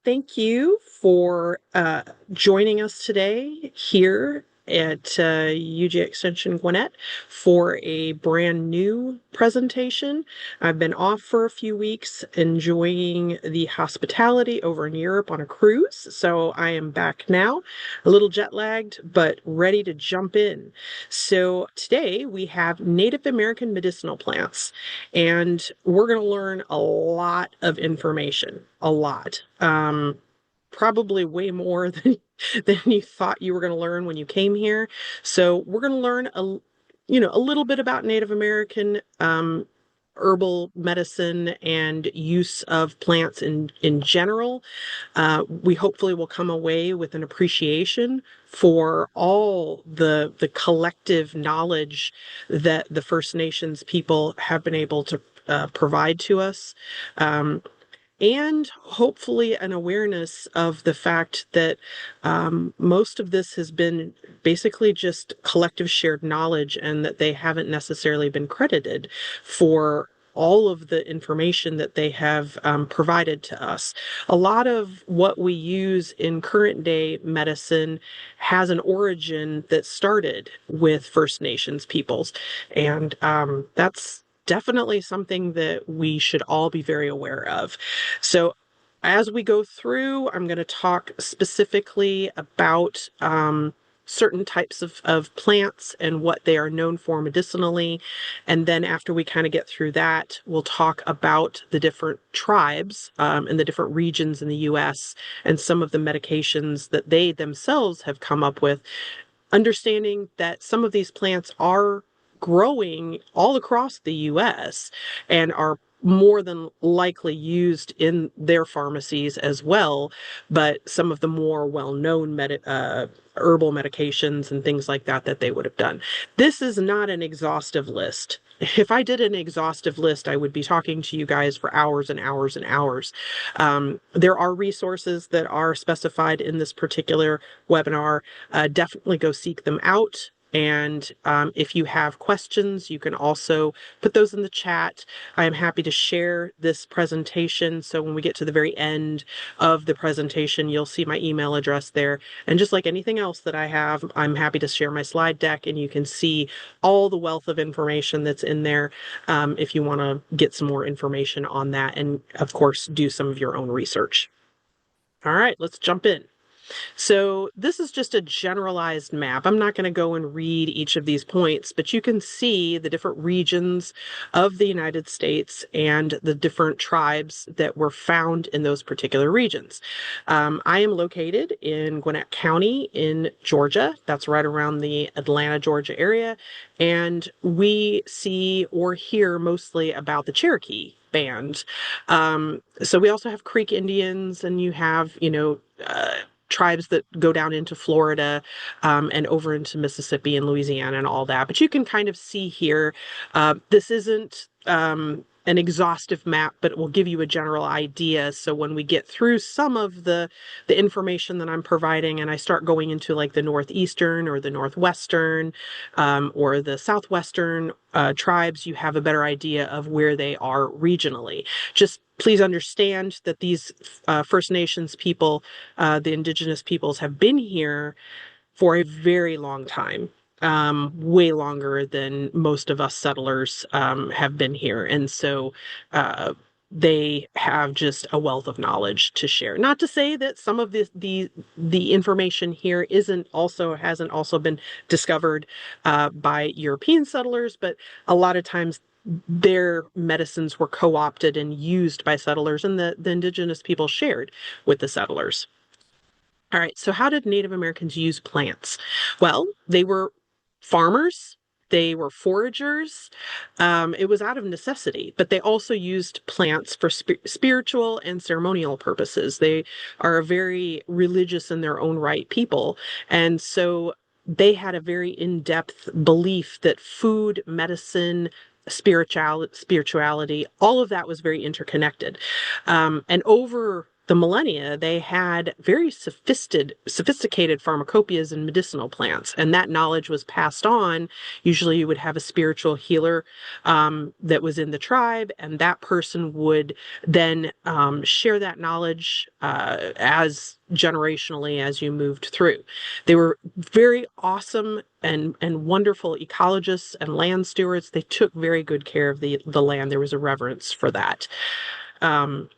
Thank you for joining us today here at UG Extension Gwinnett for a brand new presentation. I've been off for a few weeks enjoying the hospitality over in Europe on a cruise, so I am back now, a little jet lagged, but ready to jump in. So today we have Native American medicinal plants, and we're going to learn a lot of information, a lot. Probably way more than you thought you were going to learn when you came here. So we're going to learn a little bit about Native American herbal medicine and use of plants in general. We hopefully will come away with an appreciation for all the collective knowledge that the First Nations people have been able to provide to us. And hopefully an awareness of the fact that most of this has been basically just collective shared knowledge, and that they haven't necessarily been credited for all of the information that they have provided to us. A lot of what we use in current day medicine has an origin that started with First Nations peoples, and that's definitely something that we should all be very aware of. So as we go through, I'm going to talk specifically about certain types of plants and what they are known for medicinally. And then after we kind of get through that, we'll talk about the different tribes and the different regions in the US and some of the medications that they themselves have come up with, understanding that some of these plants are growing all across the US and are more than likely used in their pharmacies as well, but some of the more well-known herbal medications and things like that that they would have done. This is not an exhaustive list. If I did an exhaustive list, I would be talking to you guys for hours and hours and hours. There are resources that are specified in this particular webinar. Definitely go seek them out. And if you have questions, you can also put those in the chat. I am happy to share this presentation. So when we get to the very end of the presentation, you'll see my email address there. And just like anything else that I have, I'm happy to share my slide deck, and you can see all the wealth of information that's in there if you want to get some more information on that, and of course, do some of your own research. All right, let's jump in. So this is just a generalized map. I'm not going to go and read each of these points, but you can see the different regions of the United States and the different tribes that were found in those particular regions. I am located in Gwinnett County in Georgia. That's right around the Atlanta, Georgia area. And we see or hear mostly about the Cherokee band. So we also have Creek Indians, and you have, tribes that go down into Florida and over into Mississippi and Louisiana and all that. But you can kind of see here, this isn't an exhaustive map, but it will give you a general idea. So when we get through some of the information that I'm providing, and I start going into like the northeastern or the northwestern or the southwestern tribes, you have a better idea of where they are regionally. Just please understand that these First Nations people, the indigenous peoples, have been here for a very long time. Way longer than most of us settlers have been here. And so they have just a wealth of knowledge to share. Not to say that some of the information here hasn't also been discovered by European settlers, but a lot of times their medicines were co-opted and used by settlers, and the indigenous people shared with the settlers. All right, so how did Native Americans use plants? Well, they were farmers, they were foragers. It was out of necessity, but they also used plants for spiritual and ceremonial purposes. They are a very religious in their own right people. And so they had a very in-depth belief that food, medicine, spirituality, all of that was very interconnected. And over the millennia, they had very sophisticated pharmacopoeias and medicinal plants, and that knowledge was passed on. Usually, you would have a spiritual healer that was in the tribe, and that person would then share that knowledge as generationally as you moved through. They were very awesome and wonderful ecologists and land stewards. They took very good care of the land. There was a reverence for that. Um,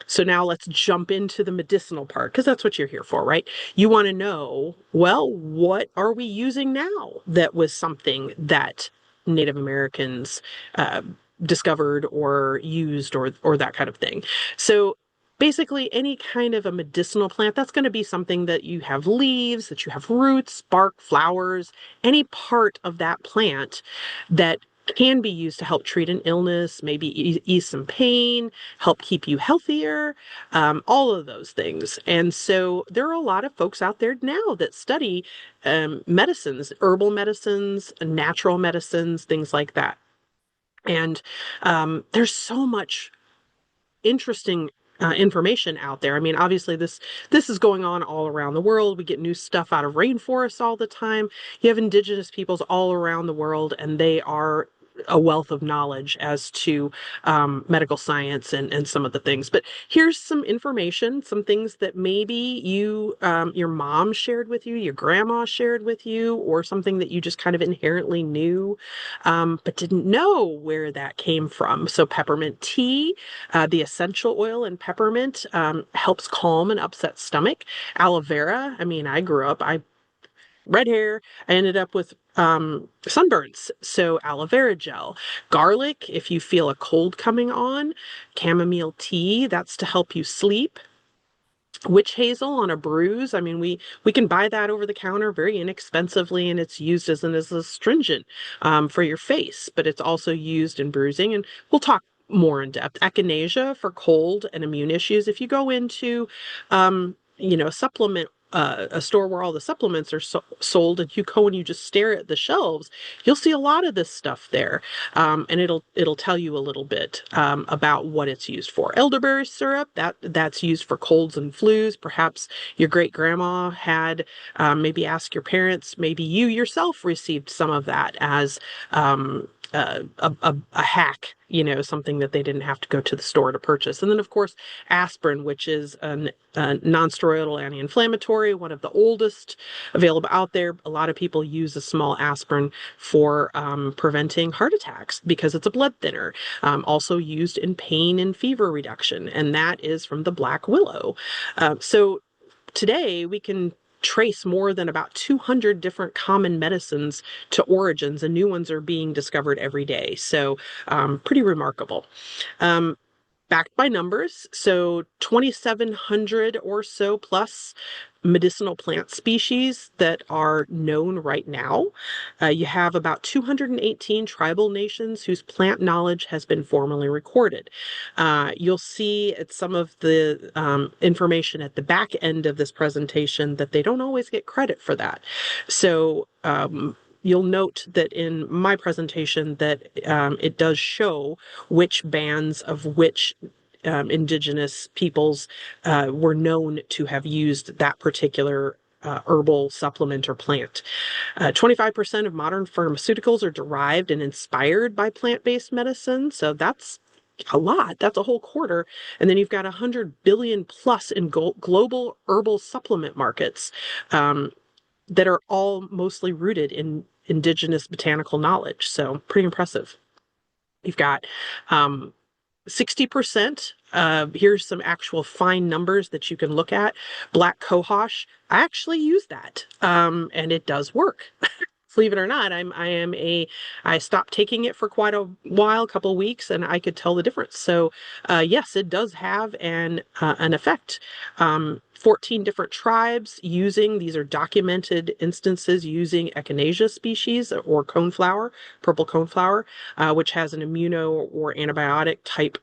so now let's jump into the medicinal part, because that's what you're here for, right? You want to know, well, what are we using now that was something that Native Americans uh, discovered or used or that kind of thing. So basically any kind of a medicinal plant, that's going to be something that you have leaves, that you have roots, bark, flowers, any part of that plant that can be used to help treat an illness, maybe ease some pain, help keep you healthier, all of those things. And so there are a lot of folks out there now that study medicines, herbal medicines, natural medicines, things like that. And there's so much interesting information out there. I mean, obviously this is going on all around the world. We get new stuff out of rainforests all the time. You have indigenous peoples all around the world, and they are a wealth of knowledge as to medical science and some of the things. But here's some information, some things that maybe your mom shared with you, your grandma shared with you, or something that you just kind of inherently knew, but didn't know where that came from. So peppermint tea, the essential oil in peppermint helps calm an upset stomach. Aloe vera, I mean, I grew up, I red hair. I ended up with sunburns. So aloe vera gel. Garlic, if you feel a cold coming on. Chamomile tea, that's to help you sleep. Witch hazel on a bruise. I mean, we can buy that over the counter very inexpensively, and it's used as an astringent for your face, but it's also used in bruising, and we'll talk more in depth. Echinacea for cold and immune issues. If you go into supplement a store where all the supplements are sold, and you go and you just stare at the shelves, you'll see a lot of this stuff there, and it'll tell you a little bit about what it's used for. Elderberry syrup, that's used for colds and flus. Perhaps your great grandma had, maybe ask your parents, maybe you yourself received some of that as a hack, something that they didn't have to go to the store to purchase. And then, of course, aspirin, which is a non-steroidal anti-inflammatory, one of the oldest available out there. A lot of people use a small aspirin for preventing heart attacks because it's a blood thinner. Also used in pain and fever reduction, and that is from the black willow. So today we can trace more than about 200 different common medicines to origins, and new ones are being discovered every day. So pretty remarkable. Backed by numbers, so 2,700 or so plus medicinal plant species that are known right now. You have about 218 tribal nations whose plant knowledge has been formally recorded. You'll see at some of the information at the back end of this presentation that they don't always get credit for that. So you'll note that in my presentation that it does show which bands of which indigenous peoples were known to have used that particular herbal supplement or plant. 25% of modern pharmaceuticals are derived and inspired by plant-based medicine. So that's a lot. That's a whole quarter. And then you've got 100 billion plus in global herbal supplement markets that are all mostly rooted in indigenous botanical knowledge. So pretty impressive. You've got 60%. Here's some actual fine numbers that you can look at. Black cohosh, I actually use that, and it does work. Believe it or not, I stopped taking it for quite a while, a couple of weeks, and I could tell the difference. So, yes, it does have an effect. 14 different tribes these are documented instances using echinacea species or coneflower, purple coneflower, which has an immuno or antibiotic type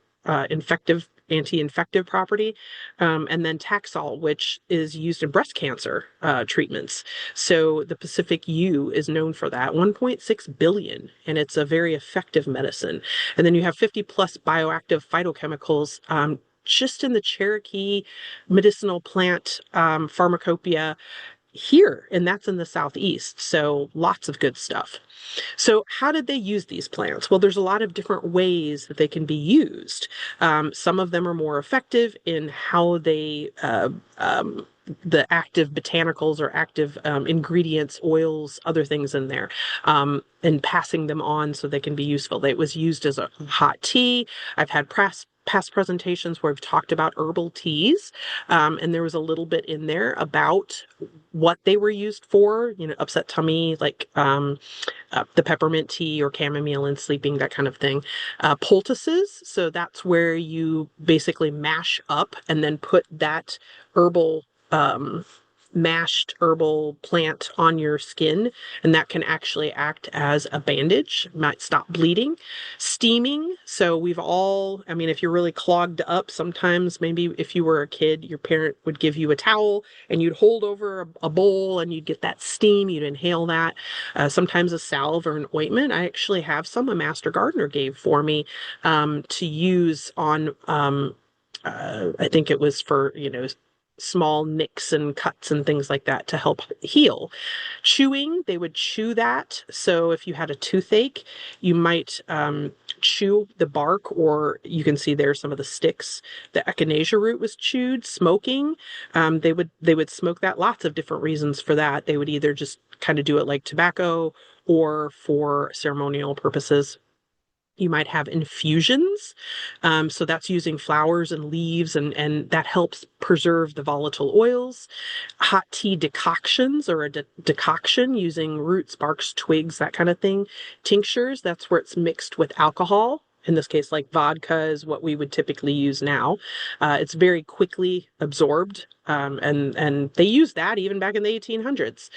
anti-infective property, and then Taxol, which is used in breast cancer treatments. So the Pacific yew is known for that, 1.6 billion, and it's a very effective medicine. And then you have 50 plus bioactive phytochemicals just in the Cherokee medicinal plant pharmacopoeia here, and that's in the Southeast. So lots of good stuff. So, how did they use these plants? Well, there's a lot of different ways that they can be used. Some of them are more effective in how they, the active botanicals or active ingredients, oils, other things in there, and passing them on so they can be useful. It was used as a hot tea. I've had past presentations where I've talked about herbal teas, and there was a little bit in there about what they were used for, upset tummy, like the peppermint tea or chamomile and sleeping, that kind of thing. Poultices, so that's where you basically mash up and then put that herbal mashed herbal plant on your skin, and that can actually act as a bandage, might stop bleeding. Steaming, so we've all, I mean, if you're really clogged up, sometimes maybe if you were a kid, your parent would give you a towel and you'd hold over a bowl and you'd get that steam, you'd inhale that. Sometimes a salve or an ointment. I actually have some a master gardener gave for me to use on, I think it was for, small nicks and cuts and things like that to help heal. Chewing, they would chew that. So if you had a toothache, you might chew the bark, or you can see there some of the sticks. The echinacea root was chewed. Smoking, they would smoke that. Lots of different reasons for that. They would either just kind of do it like tobacco or for ceremonial purposes. You might have infusions. So that's using flowers and leaves, and that helps preserve the volatile oils. Hot tea decoctions, or a decoction using roots, barks, twigs, that kind of thing. Tinctures, that's where it's mixed with alcohol. In this case, like vodka is what we would typically use now. It's very quickly absorbed, and they used that even back in the 1800s.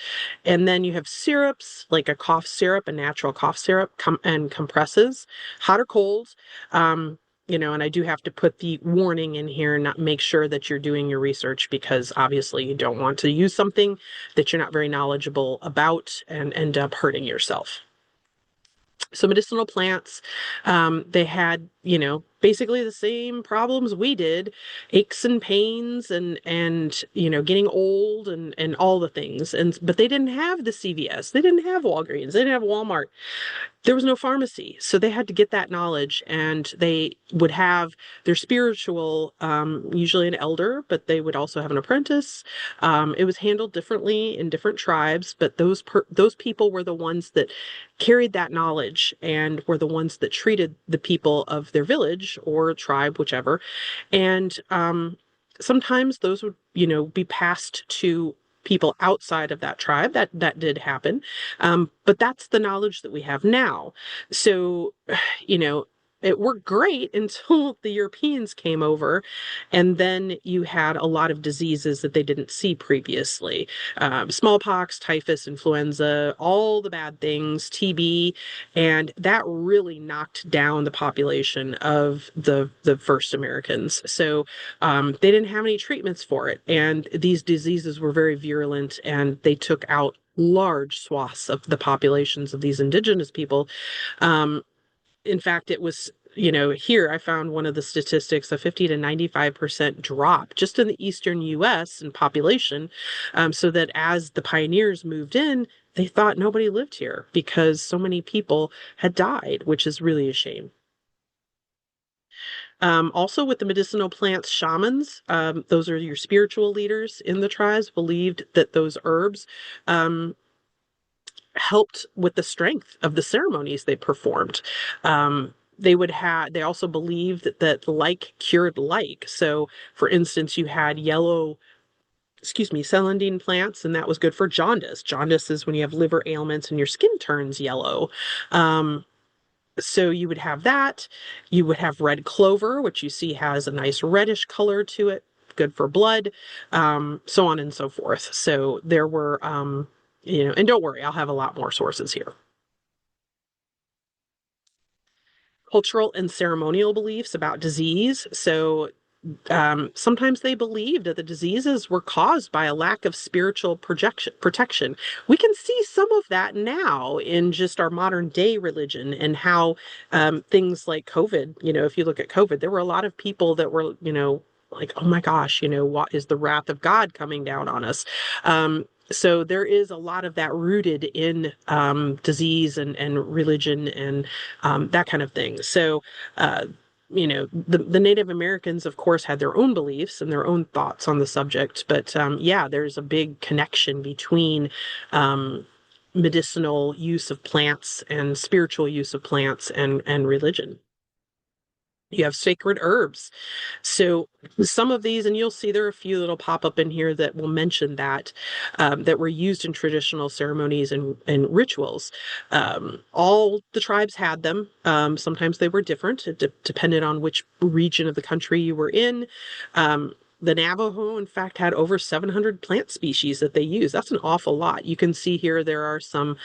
And then you have syrups, like a cough syrup, a natural cough syrup, and compresses, hot or cold. And I do have to put the warning in here, not make sure that you're doing your research, because obviously you don't want to use something that you're not very knowledgeable about and end up hurting yourself. So medicinal plants, they had, basically the same problems we did, aches and pains and getting old and all the things. But they didn't have the CVS, they didn't have Walgreens, they didn't have Walmart. There was no pharmacy, so they had to get that knowledge, and they would have their spiritual, usually an elder, but they would also have an apprentice. It was handled differently in different tribes, but those people were the ones that carried that knowledge and were the ones that treated the people of their village or tribe, whichever. And sometimes those would, be passed to people outside of that tribe. That did happen. But that's the knowledge that we have now. So, you know, it worked great until the Europeans came over, and then you had a lot of diseases that they didn't see previously. Smallpox, typhus, influenza, all the bad things, TB, and that really knocked down the population of the first Americans. So they didn't have any treatments for it, and these diseases were very virulent, and they took out large swaths of the populations of these indigenous people. In fact, it was, here I found one of the statistics, a 50 to 95% drop just in the eastern US in population. So that as the pioneers moved in, they thought nobody lived here because so many people had died, which is really a shame. Also, with the medicinal plants, shamans, those are your spiritual leaders in the tribes, believed that those herbs helped with the strength of the ceremonies they performed. They also believed that like cured like. So, for instance, you had celandine plants, and that was good for jaundice. Jaundice is when you have liver ailments and your skin turns yellow. So you would have that. You would have red clover, which you see has a nice reddish color to it, good for blood, so on and so forth. So there were, and don't worry, I'll have a lot more sources here. Cultural and ceremonial beliefs about disease. So sometimes they believed that the diseases were caused by a lack of spiritual protection. We can see some of that now in just our modern day religion and how things like COVID, if you look at COVID, there were a lot of people that were, like, oh my gosh, what is the wrath of God coming down on us? So there is a lot of that rooted in disease and religion and that kind of thing. So uh, the Native Americans, of course, had their own beliefs and their own thoughts on the subject. But yeah, there's a big connection between um, medicinal use of plants and spiritual use of plants and religion. You have sacred herbs. So some of these, and you'll see there are a few that'll pop up in here that will mention that that were used in traditional ceremonies and rituals. All the tribes had them. Sometimes they were different. It depended on which region of the country you were in. The Navajo, in fact, had over 700 plant species that they use. That's an awful lot. You can see here there are some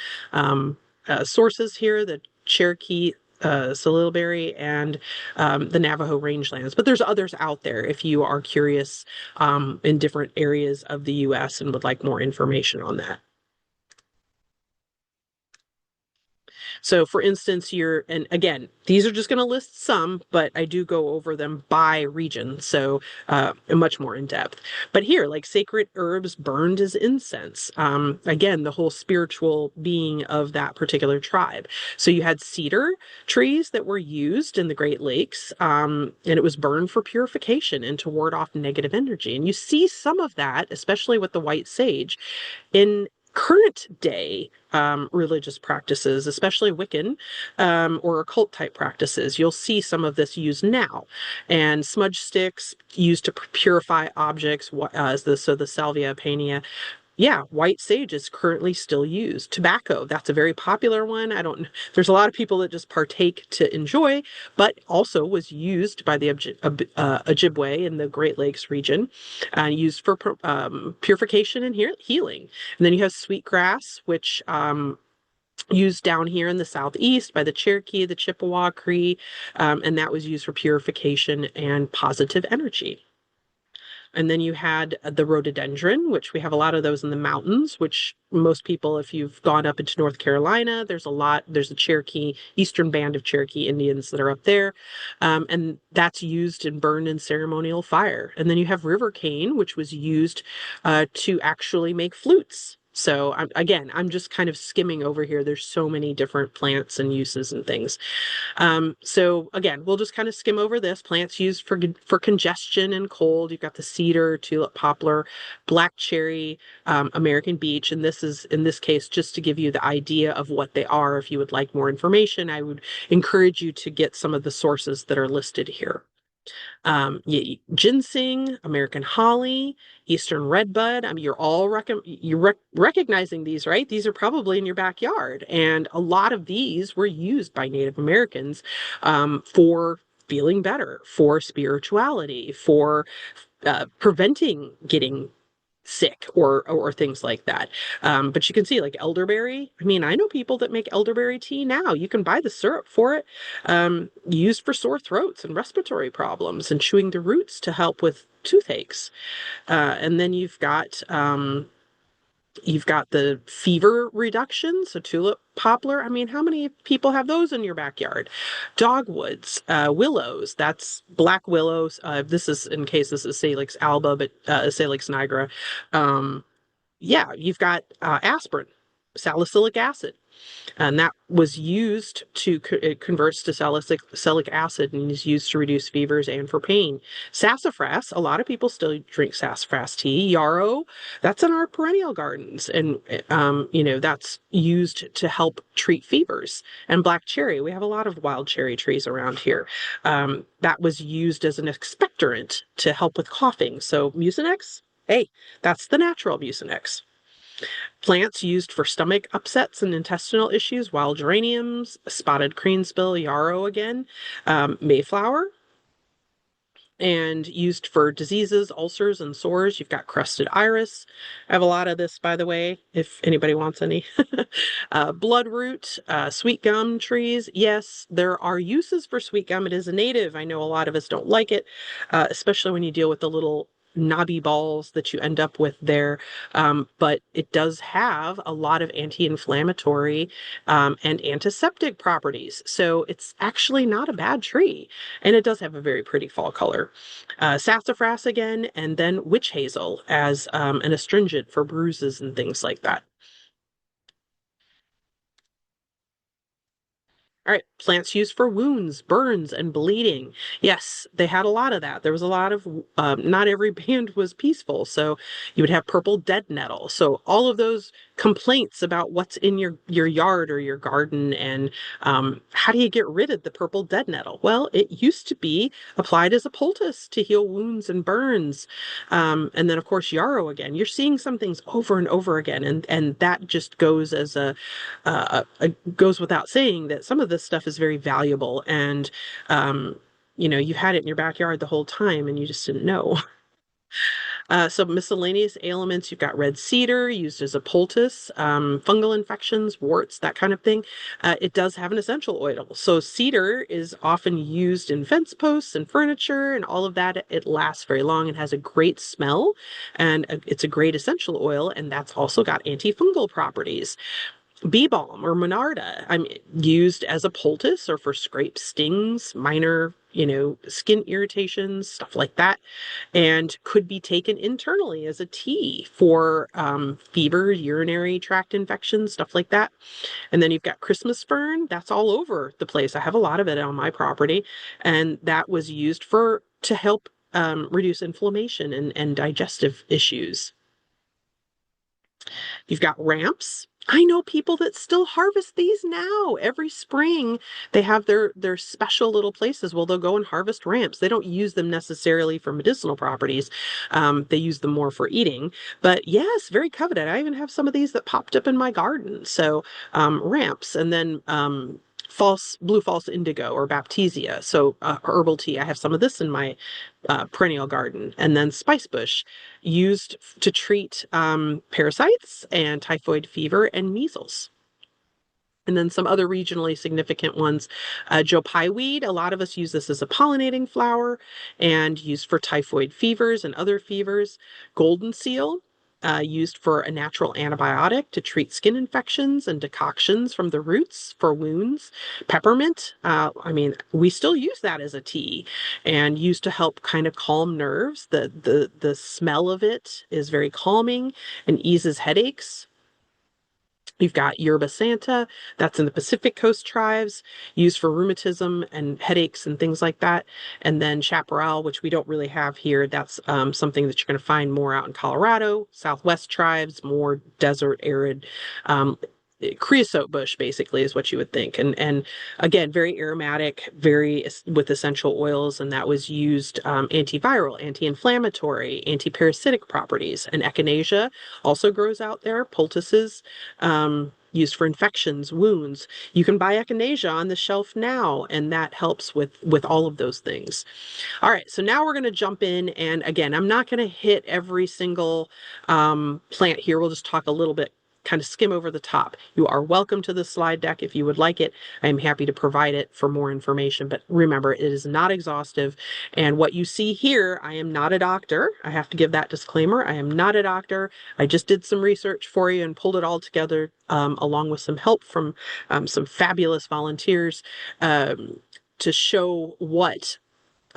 sources here, the Cherokee Salilberry and the Navajo rangelands. But there's others out there if you are curious in different areas of the US and would like more information on that. So, for instance, and again, these are just going to list some, but I do go over them by region, so much more in depth. But here, like sacred herbs burned as incense. Again, the whole spiritual being of that particular tribe. So you had cedar trees that were used in the Great Lakes, and it was burned for purification and to ward off negative energy. And you see some of that, especially with the white sage, in current day religious practices, especially Wiccan or occult type practices. You'll see some of this used now. And smudge sticks used to purify objects, so the salvia paenia. Yeah, white sage is currently still used. Tobacco, that's a very popular one. There's a lot of people that just partake to enjoy, but also was used by the Ojibwe in the Great Lakes region, used for purification and healing. And then you have sweetgrass, which used down here in the southeast by the Cherokee, the Chippewa, Cree, and that was used for purification and positive energy. And then you had the rhododendron, which we have a lot of those in the mountains, which most people, if you've gone up into North Carolina, there's a Cherokee, Eastern Band of Cherokee Indians that are up there. And that's used and burned in ceremonial fire. And then you have river cane, which was used to actually make flutes. So I'm just kind of skimming over here. There's so many different plants and uses and things. So again, we'll just kind of skim over this. Plants used for congestion and cold. You've got the cedar, tulip, poplar, black cherry, American beech, and this is in this case just to give you the idea of what they are. If you would like more information, I would encourage you to get some of the sources that are listed here. Ginseng, American holly, Eastern redbud. I mean, you're recognizing these, right? These are probably in your backyard, and a lot of these were used by Native Americans for feeling better, for spirituality, for preventing getting sick or things like that. But you can see like elderberry. I mean, I know people that make elderberry tea now. You can buy the syrup for it, used for sore throats and respiratory problems and chewing the roots to help with toothaches. And then you've got the fever reduction, so tulip, poplar. I mean, how many people have those in your backyard? Dogwoods, willows, that's black willows. This is in case this is Salix alba, but Salix nigra. Yeah, you've got aspirin, salicylic acid, and that was used to it converts to salicylic acid and is used to reduce fevers and for pain. Sassafras, a lot of people still drink sassafras tea. Yarrow, that's in our perennial gardens, and that's used to help treat fevers. And black cherry, we have a lot of wild cherry trees around here. That was used as an expectorant to help with coughing. So mucinex, hey, that's the natural mucinex. Plants used for stomach upsets and intestinal issues, wild geraniums, spotted cranespill, yarrow again, mayflower, and used for diseases, ulcers, and sores. You've got crusted iris. I have a lot of this, by the way, if anybody wants any. Bloodroot, sweet gum trees. Yes, there are uses for sweet gum. It is a native. I know a lot of us don't like it, especially when you deal with the little knobby balls that you end up with there. But it does have a lot of anti-inflammatory and antiseptic properties. So it's actually not a bad tree. And it does have a very pretty fall color. Sassafras again, and then witch hazel as an astringent for bruises and things like that. All right, plants used for wounds, burns, and bleeding. Yes, they had a lot of that. There was a lot of, not every band was peaceful. So you would have purple dead nettle. So all of those complaints about what's in your yard or your garden and how do you get rid of the purple dead nettle? Well, it used to be applied as a poultice to heal wounds and burns. And then, of course, yarrow again. You're seeing some things over and over again. And that just goes as goes without saying that some of this stuff is very valuable and you've had it in your backyard the whole time and you just didn't know. So miscellaneous ailments, you've got red cedar used as a poultice, fungal infections, warts, that kind of thing. It does have an essential oil. So cedar is often used in fence posts and furniture and all of that. It lasts very long and has a great smell and it's a great essential oil. And that's also got antifungal properties. Bee balm or monarda, used as a poultice or for scrape stings, minor, skin irritations, stuff like that, and could be taken internally as a tea for fever, urinary tract infections, stuff like that. And then you've got Christmas fern. That's all over the place. I have a lot of it on my property, and that was used to help reduce inflammation and digestive issues. You've got ramps. I know people that still harvest these now. Every spring, they have their special little places. Well, they'll go and harvest ramps. They don't use them necessarily for medicinal properties. They use them more for eating. But yes, very coveted. I even have some of these that popped up in my garden. So ramps, and then blue false indigo or baptisia. So herbal tea. I have some of this in my perennial garden. And then spicebush, used to treat parasites and typhoid fever and measles. And then some other regionally significant ones. Joe Pye weed, a lot of us use this as a pollinating flower and used for typhoid fevers and other fevers. Golden seal, used for a natural antibiotic to treat skin infections and decoctions from the roots for wounds. Peppermint, we still use that as a tea and used to help kind of calm nerves. The smell of it is very calming and eases headaches. You've got yerba santa, that's in the Pacific Coast tribes, used for rheumatism and headaches and things like that. And then chaparral, which we don't really have here, that's something that you're going to find more out in Colorado, Southwest tribes, more desert, arid. Creosote bush basically is what you would think, and again, very aromatic, very with essential oils, and that was used antiviral, anti-inflammatory, anti-parasitic properties. And echinacea also grows out there, poultices, used for infections, wounds. You can buy echinacea on the shelf now, and that helps with all of those things. All right, so now we're going to jump in, and again, I'm not going to hit every single plant here. We'll just talk a little bit, kind of skim over the top. You are welcome to the slide deck if you would like it. I am happy to provide it for more information, but remember, it is not exhaustive. And what you see here, I am not a doctor. I have to give that disclaimer. I am not a doctor. I just did some research for you and pulled it all together along with some help from some fabulous volunteers to show what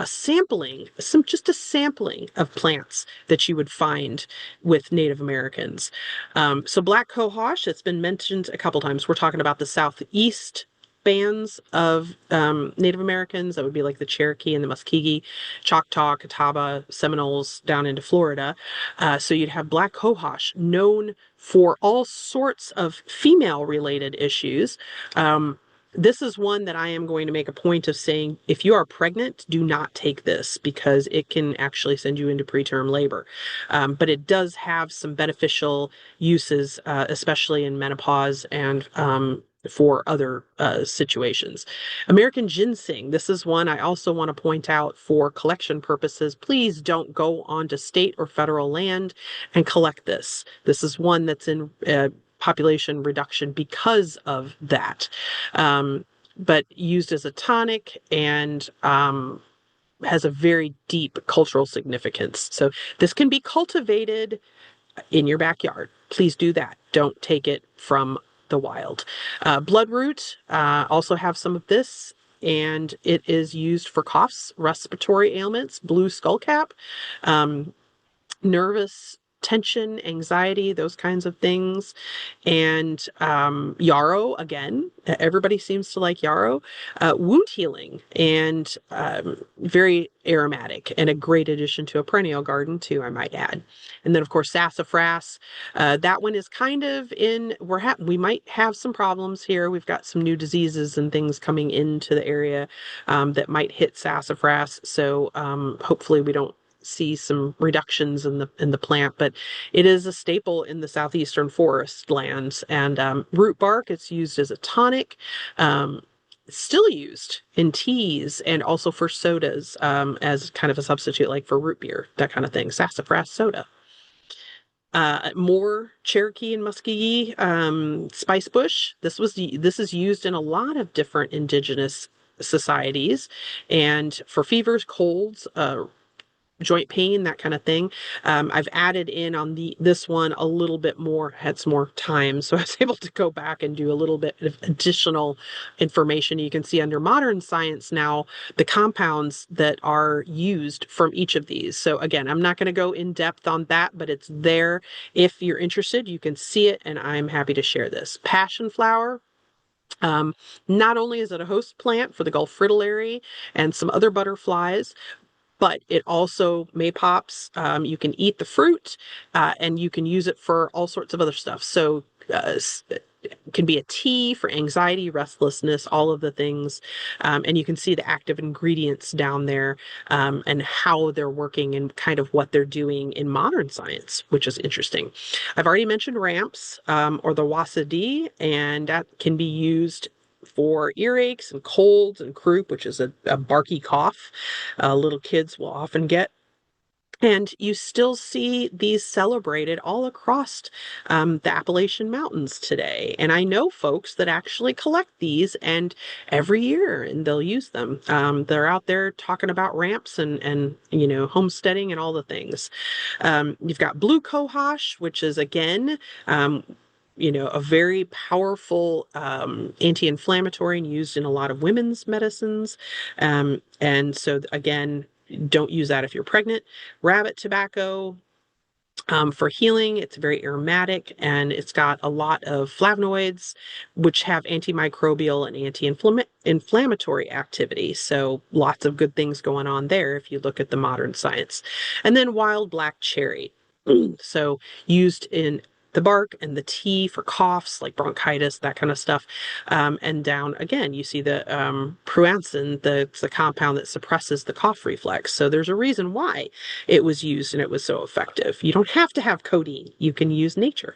a sampling, just a sampling of plants that you would find with Native Americans. So black cohosh, it's been mentioned a couple times. We're talking about the southeast bands of Native Americans. That would be like the Cherokee and the Muskegee, Choctaw, Catawba, Seminoles down into Florida. So you'd have black cohosh, known for all sorts of female-related issues. This is one that I am going to make a point of saying, if you are pregnant, do not take this because it can actually send you into preterm labor. But it does have some beneficial uses, especially in menopause and for other situations. American ginseng. This is one I also want to point out for collection purposes. Please don't go onto state or federal land and collect this. This is one that's in population reduction because of that. But used as a tonic and has a very deep cultural significance. So this can be cultivated in your backyard. Please do that. Don't take it from the wild. Bloodroot also have some of this, and it is used for coughs, respiratory ailments, blue skullcap, um, nervous tension, anxiety, those kinds of things. And yarrow, again, everybody seems to like yarrow. Wound healing and very aromatic and a great addition to a perennial garden too, I might add. And then of course sassafras. That one is kind of in, we might have some problems here. We've got some new diseases and things coming into the area that might hit sassafras. So hopefully we don't see some reductions in the plant, but it is a staple in the southeastern forest lands. And root bark, it's used as a tonic. Still used in teas and also for sodas as kind of a substitute, like for root beer, that kind of thing. Sassafras soda. More Cherokee and Muskogee spice bush. This is used in a lot of different indigenous societies, and for fevers, colds, joint pain, that kind of thing. I've added in on this one a little bit more, had some more time, so I was able to go back and do a little bit of additional information. You can see under modern science now the compounds that are used from each of these. So again, I'm not going to go in depth on that, but it's there. If you're interested, you can see it, and I'm happy to share this. Passion flower. Not only is it a host plant for the Gulf fritillary and some other butterflies, but it also maypops. You can eat the fruit, and you can use it for all sorts of other stuff. So it can be a tea for anxiety, restlessness, all of the things. And you can see the active ingredients down there and how they're working and kind of what they're doing in modern science, which is interesting. I've already mentioned ramps or the wasadi, and that can be used for earaches and colds and croup, which is a barky cough little kids will often get. And you still see these celebrated all across the Appalachian Mountains today. And I know folks that actually collect these and every year, and they'll use them. They're out there talking about ramps and homesteading and all the things. You've got blue cohosh, which is again a very powerful anti-inflammatory and used in a lot of women's medicines. And so again, don't use that if you're pregnant. Rabbit tobacco, for healing, it's very aromatic and it's got a lot of flavonoids, which have antimicrobial and anti-inflammatory activity. So lots of good things going on there if you look at the modern science. And then wild black cherry. So used in the bark and the tea for coughs like bronchitis, that kind of stuff. And down again, you see the pruancin, the compound that suppresses the cough reflex. So there's a reason why it was used and it was so effective. You don't have to have codeine. You can use nature.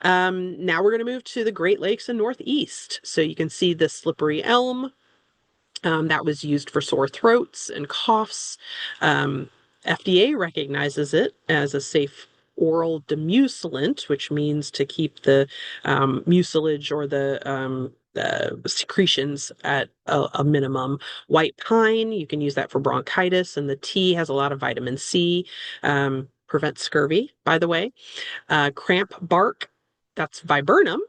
Now we're going to move to the Great Lakes and Northeast. So you can see the slippery elm. That was used for sore throats and coughs. FDA recognizes it as a safe oral demucilant, which means to keep the mucilage or the secretions at a minimum. White pine, you can use that for bronchitis, and the tea has a lot of vitamin C, prevents scurvy, by the way. Cramp bark, that's viburnum.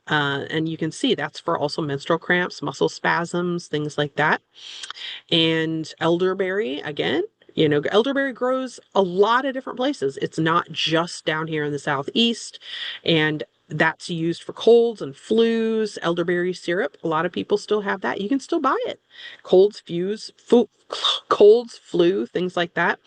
And you can see that's for also menstrual cramps, muscle spasms, things like that. And elderberry, again, elderberry grows a lot of different places. It's not just down here in the southeast, and that's used for colds and flus. Elderberry syrup, a lot of people still have that. You can still buy it. Colds, flu, things like that.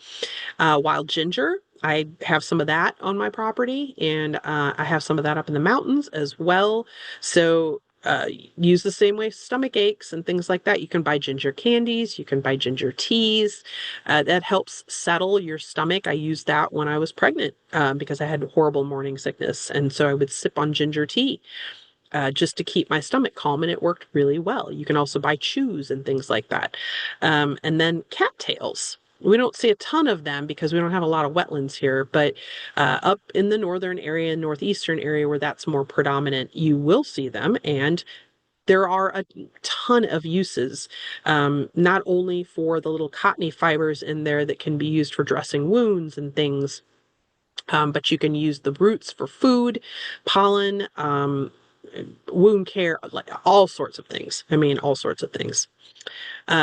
Wild ginger, I have some of that on my property, and I have some of that up in the mountains as well. So use the same way stomach aches and things like that. You can buy ginger candies, you can buy ginger teas. That helps settle your stomach. I used that when I was pregnant because I had horrible morning sickness, and so I would sip on ginger tea. just to keep my stomach calm, and it worked really well. You can also buy chews and things like that. And then cattails. We don't see a ton of them because we don't have a lot of wetlands here, but up in the northern area, northeastern area where that's more predominant, you will see them. And there are a ton of uses, not only for the little cottony fibers in there that can be used for dressing wounds and things, but you can use the roots for food, pollen, wound care, like all sorts of things. I mean, all sorts of things.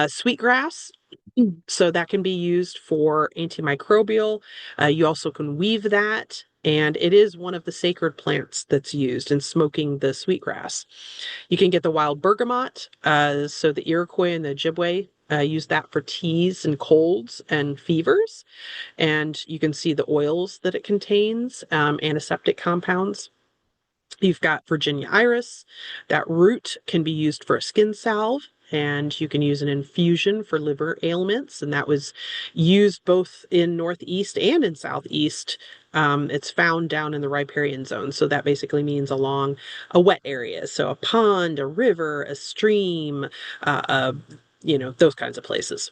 Sweetgrass. So that can be used for antimicrobial. You also can weave that, and it is one of the sacred plants that's used in smoking the sweetgrass. You can get the wild bergamot. So the Iroquois and the Ojibwe use that for teas and colds and fevers. And you can see the oils that it contains, antiseptic compounds. You've got Virginia iris. That root can be used for a skin salve, and you can use an infusion for liver ailments. And that was used both in Northeast and in Southeast. It's found down in the riparian zone. So that basically means along a wet area. So a pond, a river, a stream, those kinds of places.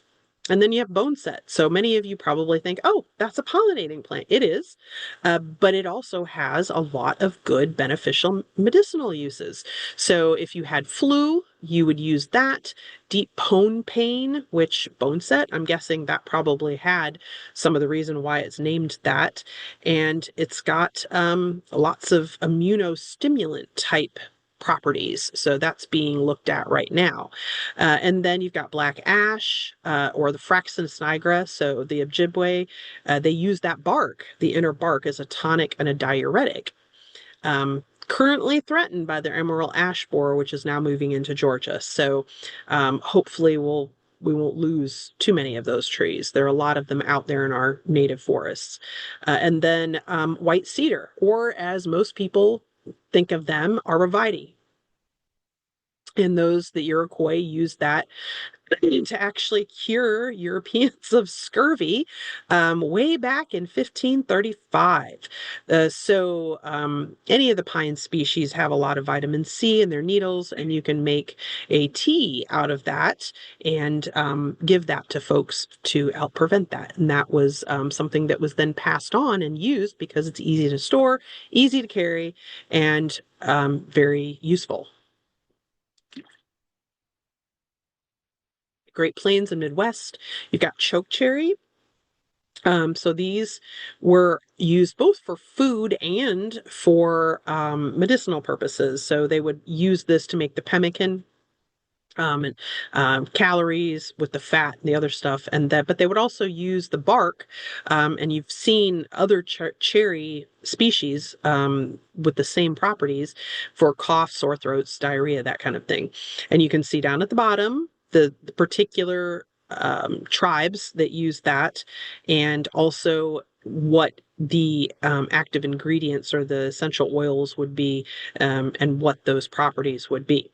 And then you have bone set. So many of you probably think, oh, that's a pollinating plant. It is, but it also has a lot of good beneficial medicinal uses. So if you had flu, you would use that. Deep bone pain, which bone set, I'm guessing that probably had some of the reason why it's named that. And it's got lots of immunostimulant type properties. So that's being looked at right now. And then you've got black ash or the Fraxinus nigra. So the Ojibwe, they use that bark, the inner bark, as a tonic and a diuretic. Currently threatened by the emerald ash borer, which is now moving into Georgia. So hopefully we won't lose too many of those trees. There are a lot of them out there in our native forests. And then white cedar, or as most people think of them, arborvitae. And those, the Iroquois used that to actually cure Europeans of scurvy way back in 1535. Any of the pine species have a lot of vitamin C in their needles, and you can make a tea out of that and give that to folks to help prevent that. And that was something that was then passed on and used because it's easy to store, easy to carry, and very useful. Great Plains and Midwest. You've got chokecherry. So these were used both for food and for medicinal purposes. So they would use this to make the pemmican, and calories with the fat and the other stuff, but they would also use the bark, and you've seen other cherry species with the same properties for cough, sore throats, diarrhea, that kind of thing. And you can see down at the bottom the particular tribes that use that, and also what the active ingredients or the essential oils would be, and what those properties would be.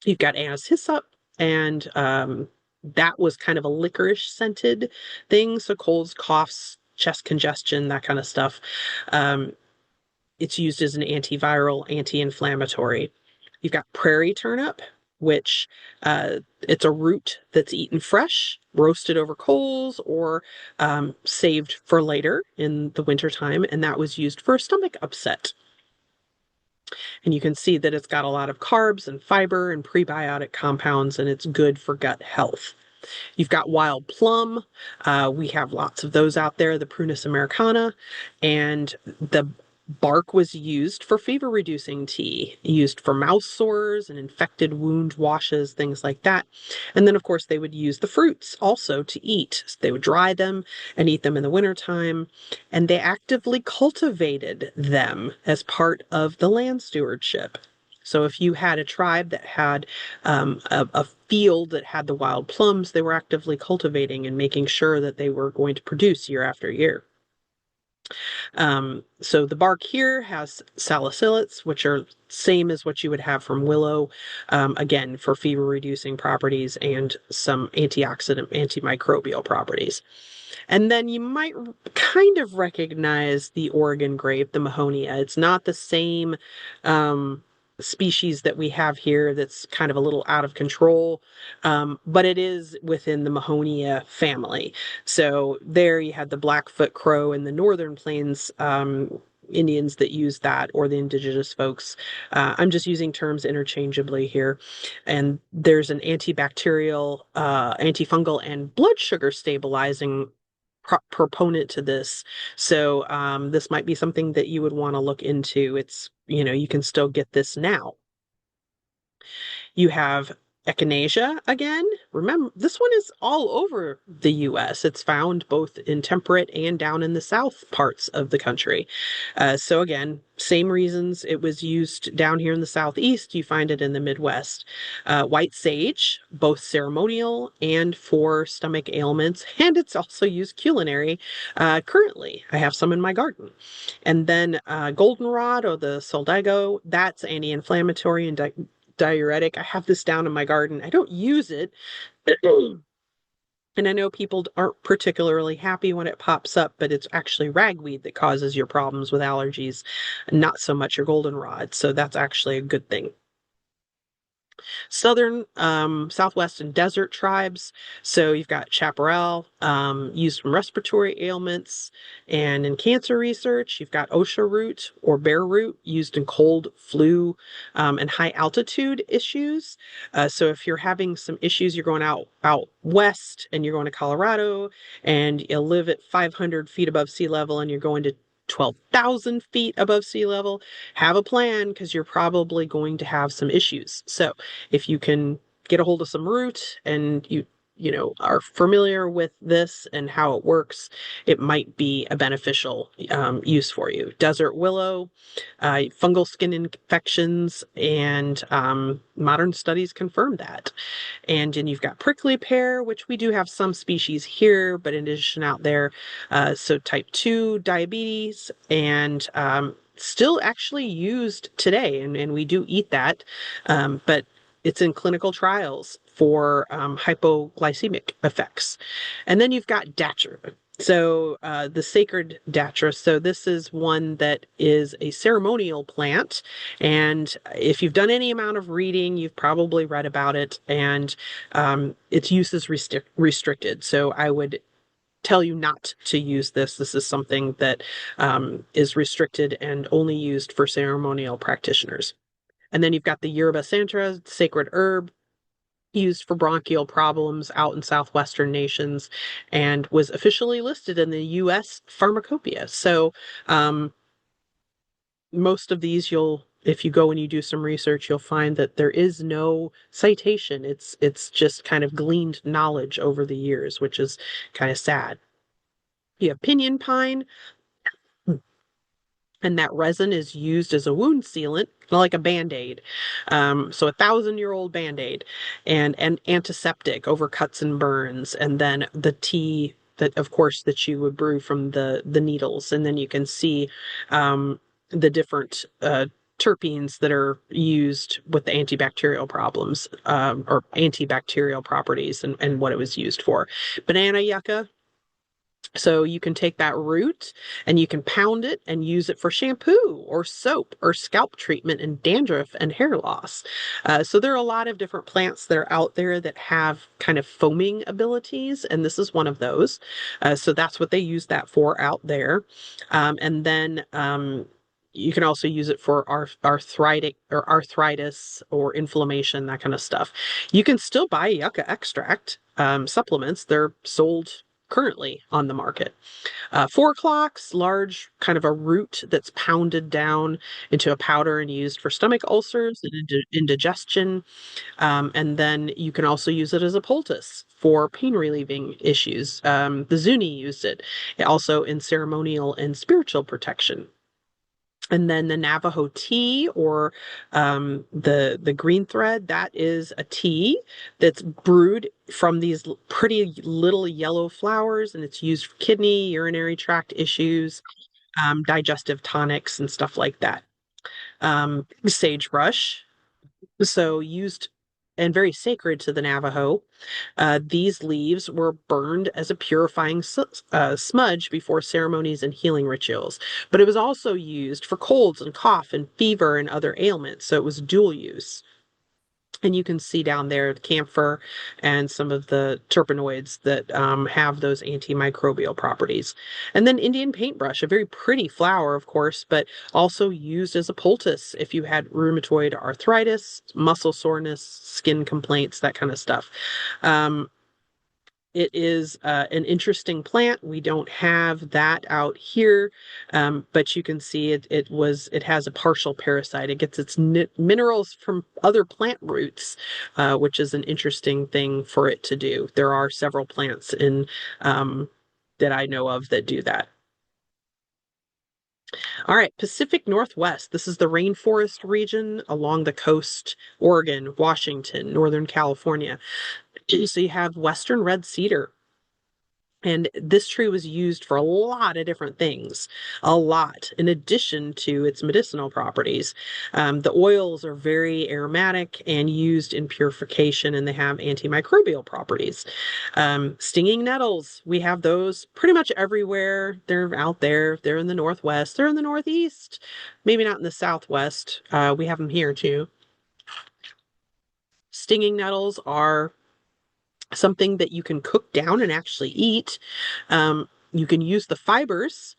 You've got anise hyssop, and that was kind of a licorice scented thing. So colds, coughs, chest congestion, that kind of stuff. It's used as an antiviral, anti-inflammatory. You've got prairie turnip, which it's a root that's eaten fresh, roasted over coals, or saved for later in the wintertime. And that was used for a stomach upset. And you can see that it's got a lot of carbs and fiber and prebiotic compounds, and it's good for gut health. You've got wild plum. We have lots of those out there, the Prunus americana, and the bark was used for fever reducing tea, used for mouth sores and infected wound washes, things like that. And then, of course, they would use the fruits also to eat. So they would dry them and eat them in the wintertime. And they actively cultivated them as part of the land stewardship. So if you had a tribe that had a field that had the wild plums, they were actively cultivating and making sure that they were going to produce year after year. So the bark here has salicylates, which are same as what you would have from willow, again, for fever reducing properties and some antioxidant, antimicrobial properties. And then you might kind of recognize the Oregon grape, the Mahonia. It's not the same species that we have here that's kind of a little out of control, but it is within the Mahonia family. So there you had the Blackfoot crow in the northern plains. Indians that use that, or the indigenous folks. I'm just using terms interchangeably here. And there's an antibacterial, antifungal, and blood sugar stabilizing proponent to this. So this might be something that you would want to look into. It's, you can still get this now. You have echinacea again. Remember, this one is all over the US. It's found both in temperate and down in the south parts of the country. So again, same reasons it was used down here in the southeast, you find it in the Midwest. White sage, both ceremonial and for stomach ailments, and it's also used culinary currently. I have some in my garden. And then goldenrod, or the soldago, that's anti-inflammatory and diuretic. I have this down in my garden. I don't use it. And I know people aren't particularly happy when it pops up, but it's actually ragweed that causes your problems with allergies, not so much your goldenrod. So that's actually a good thing. Southern, Southwest and desert tribes. So you've got chaparral, used from respiratory ailments and in cancer research. You've got osha root or bear root used in cold, flu, and high altitude issues. So if you're having some issues, you're going out west and you're going to Colorado and you live at 500 feet above sea level and you're going to 12,000 feet above sea level, have a plan because you're probably going to have some issues. So if you can get a hold of some root and you are familiar with this and how it works, it might be a beneficial use for you. Desert willow, fungal skin infections, and modern studies confirm that. And then you've got prickly pear, which we do have some species here, but in addition out there, so type 2 diabetes, and still actually used today, and we do eat that, but it's in clinical trials for hypoglycemic effects. And then you've got datura. So the sacred datura. So this is one that is a ceremonial plant. And if you've done any amount of reading, you've probably read about it. And its use is restricted. So I would tell you not to use this. This is something that is restricted and only used for ceremonial practitioners. And then you've got the Yerba Santra, sacred herb, used for bronchial problems out in southwestern nations, and was officially listed in the U.S. Pharmacopoeia. So most of these, if you go and you do some research, you'll find that there is no citation. It's just kind of gleaned knowledge over the years, which is kind of sad. You have pinyon pine, and that resin is used as a wound sealant, like a Band-Aid. So 1,000-year-old Band-Aid, and antiseptic over cuts and burns, and then the tea that, of course, that you would brew from the needles, and then you can see the different terpenes that are used with the antibacterial problems, or antibacterial properties, and what it was used for. Banana yucca. So you can take that root and you can pound it and use it for shampoo or soap or scalp treatment and dandruff and hair loss. So there are a lot of different plants that are out there that have kind of foaming abilities, and this is one of those. So that's what they use that for out there. And then you can also use it for arthritis or inflammation, that kind of stuff. You can still buy yucca extract supplements. They're sold currently on the market. 4 o'clocks, large kind of a root that's pounded down into a powder and used for stomach ulcers and indigestion. And then you can also use it as a poultice for pain relieving issues. The Zuni used it also in ceremonial and spiritual protection. And then the Navajo tea, or the green thread, that is a tea that's brewed from these pretty little yellow flowers, and it's used for kidney, urinary tract issues, digestive tonics, and stuff like that. Sagebrush, so used and very sacred to the Navajo. These leaves were burned as a purifying smudge before ceremonies and healing rituals. But it was also used for colds and cough and fever and other ailments. So it was dual use. And you can see down there the camphor and some of the terpenoids that have those antimicrobial properties. And then Indian paintbrush, a very pretty flower, of course, but also used as a poultice if you had rheumatoid arthritis, muscle soreness, skin complaints, that kind of stuff. Um, it is an interesting plant. We don't have that out here, but you can see it has a partial parasite. It gets its minerals from other plant roots, which is an interesting thing for it to do. There are several plants in that I know of that do that. All right, Pacific Northwest. This is the rainforest region along the coast, Oregon, Washington, Northern California. So you have Western red cedar. And this tree was used for a lot of different things, a lot, in addition to its medicinal properties. The oils are very aromatic and used in purification, and they have antimicrobial properties. Stinging nettles, we have those pretty much everywhere. They're out there. They're in the Northwest. They're in the Northeast. Maybe not in the Southwest. We have them here too. Stinging nettles are something that you can cook down and actually eat. You can use the fibers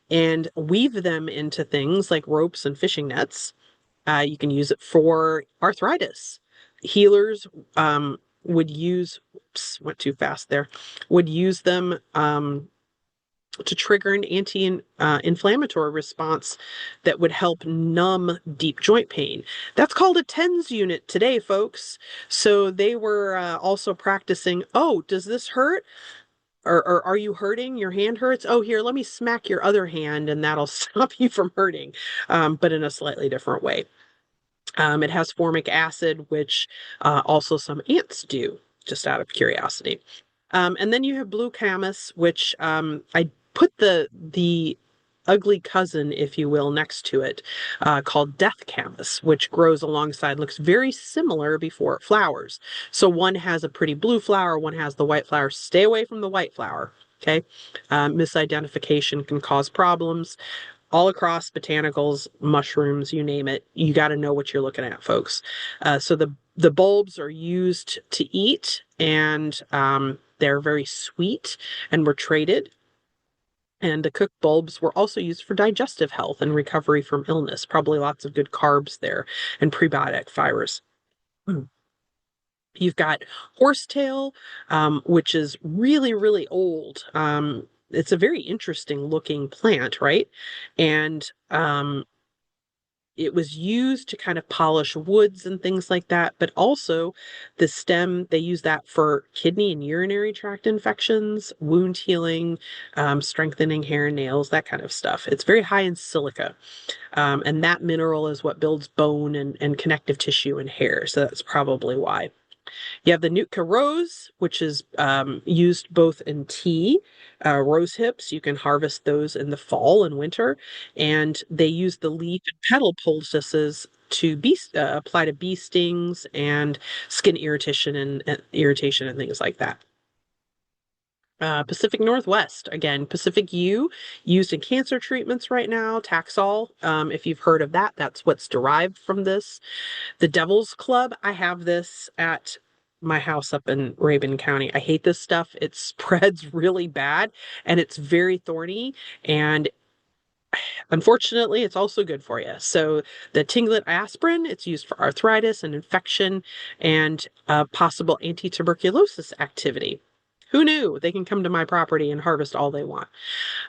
and weave them into things like ropes and fishing nets. You can use it for arthritis. Healers would use, oops, went too fast there, would use them to trigger an anti-inflammatory response that would help numb deep joint pain. That's called a TENS unit today, folks. So they were also practicing, oh, does this hurt? Or are you hurting? Your hand hurts? Oh, here, let me smack your other hand and that'll stop you from hurting, but in a slightly different way. It has formic acid, which also some ants do, just out of curiosity. And then you have blue camas, which I put the ugly cousin, if you will, next to it, called death camas, which grows alongside, looks very similar before it flowers. So one has a pretty blue flower, one has the white flower. Stay away from the white flower. Okay. Misidentification can cause problems all across botanicals, mushrooms, you name it. You got to know what you're looking at, folks. So the bulbs are used to eat, and they're very sweet and were traded. And the cooked bulbs were also used for digestive health and recovery from illness. Probably lots of good carbs there and prebiotic fibers. You've got horsetail, which is really, really old. It's a very interesting looking plant, right? And it was used to kind of polish woods and things like that, but also the stem, they use that for kidney and urinary tract infections, wound healing, strengthening hair and nails, that kind of stuff. It's very high in silica. And that mineral is what builds bone and connective tissue and hair. So that's probably why. You have the Nootka rose, which is used both in tea, rose hips. You can harvest those in the fall and winter, and they use the leaf and petal poultices to apply to bee stings and skin irritation and things like that. Pacific Northwest, again, Pacific Yew, used in cancer treatments right now. Taxol, if you've heard of that, that's what's derived from this. The Devil's Club, I have this at my house up in Rabun County. I hate this stuff. It spreads really bad and it's very thorny. And unfortunately, it's also good for you. So the Tinglet aspirin, it's used for arthritis and infection and possible anti-tuberculosis activity. Who knew? They can come to my property and harvest all they want.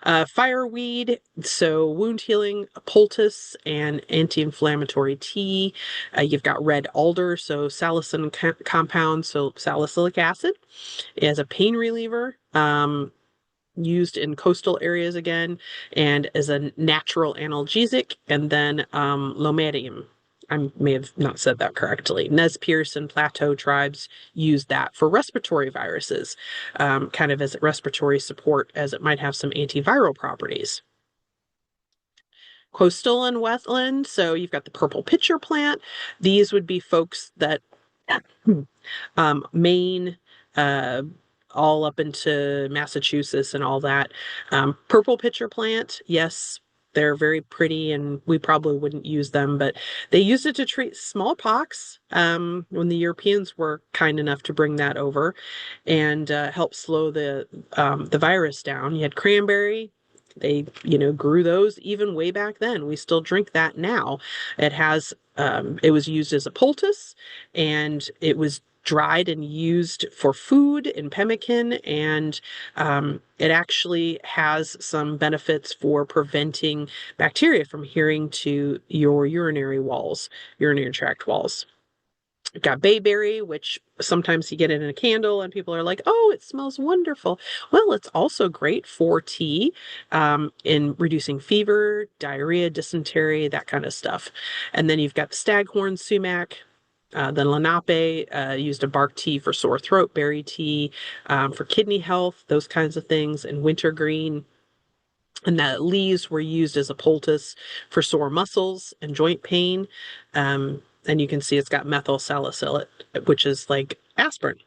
Fireweed, so wound healing, poultice, and anti-inflammatory tea. You've got red alder, so salicin compound, so salicylic acid. It has a pain reliever. Used in coastal areas again, and as a natural analgesic, and then lomatium. I may have not said that correctly. Nez Perce and Plateau tribes use that for respiratory viruses, kind of as respiratory support, as it might have some antiviral properties. Coastal and wetland, so you've got the purple pitcher plant. These would be folks that Maine, uh, all up into Massachusetts and all that. Purple pitcher plant, yes, they're very pretty and we probably wouldn't use them, but they used it to treat smallpox when the Europeans were kind enough to bring that over and help slow the virus down. You had cranberry. They, grew those even way back then. We still drink that now. It was used as a poultice and it was dried and used for food in pemmican, and it actually has some benefits for preventing bacteria from adhering to your urinary tract walls. You've got bayberry, which sometimes you get it in a candle, and people are like, "Oh, it smells wonderful." Well, it's also great for tea, in reducing fever, diarrhea, dysentery, that kind of stuff. And then you've got the staghorn sumac. The Lenape used a bark tea for sore throat, berry tea for kidney health, those kinds of things, and wintergreen. And the leaves were used as a poultice for sore muscles and joint pain. And you can see it's got methyl salicylate, which is like aspirin.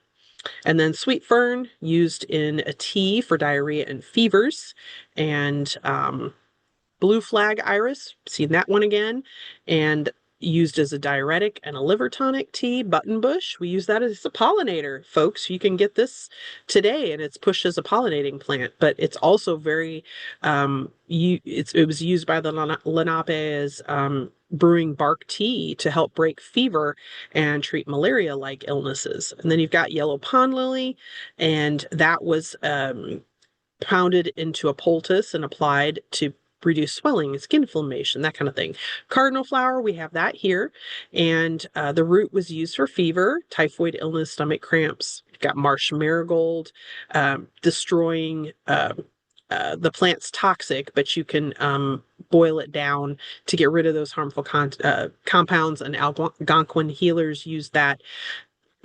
And then sweet fern used in a tea for diarrhea and fevers. And blue flag iris, seen that one again, and used as a diuretic and a liver tonic tea. Buttonbush, we use that as a pollinator, folks. You can get this today, and it's pushed as a pollinating plant, but it's also very, it was used by the Lenape as brewing bark tea to help break fever and treat malaria-like illnesses. And then you've got yellow pond lily, and that was pounded into a poultice and applied to reduce swelling, skin inflammation, that kind of thing. Cardinal flower, we have that here. And the root was used for fever, typhoid illness, stomach cramps. You've got marsh marigold, destroying the plant's toxic, but you can boil it down to get rid of those harmful compounds. And Algonquin healers use that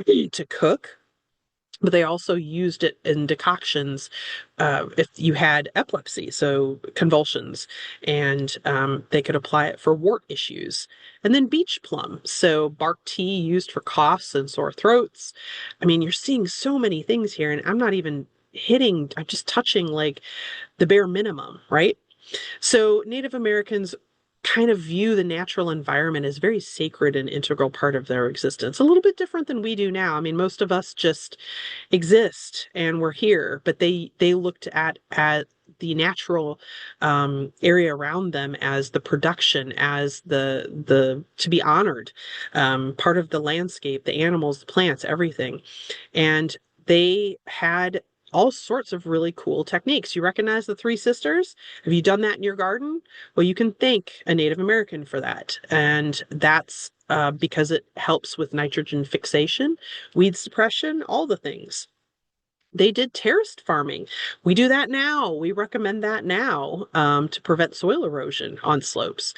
to cook, but they also used it in decoctions if you had epilepsy, so convulsions, and they could apply it for wart issues. And then beach plum, so bark tea used for coughs and sore throats. I mean, you're seeing so many things here, and I'm just touching like the bare minimum, right? So Native Americans kind of view the natural environment as very sacred and integral part of their existence. A little bit different than we do now. I mean, most of us just exist and we're here, but they looked at the natural area around them as the production, as the to be honored, part of the landscape, the animals, the plants, everything. And they had all sorts of really cool techniques. You recognize the Three Sisters? Have you done that in your garden? Well, you can thank a Native American for that. And that's because it helps with nitrogen fixation, weed suppression, all the things. They did terraced farming. We do that now. We recommend that now to prevent soil erosion on slopes.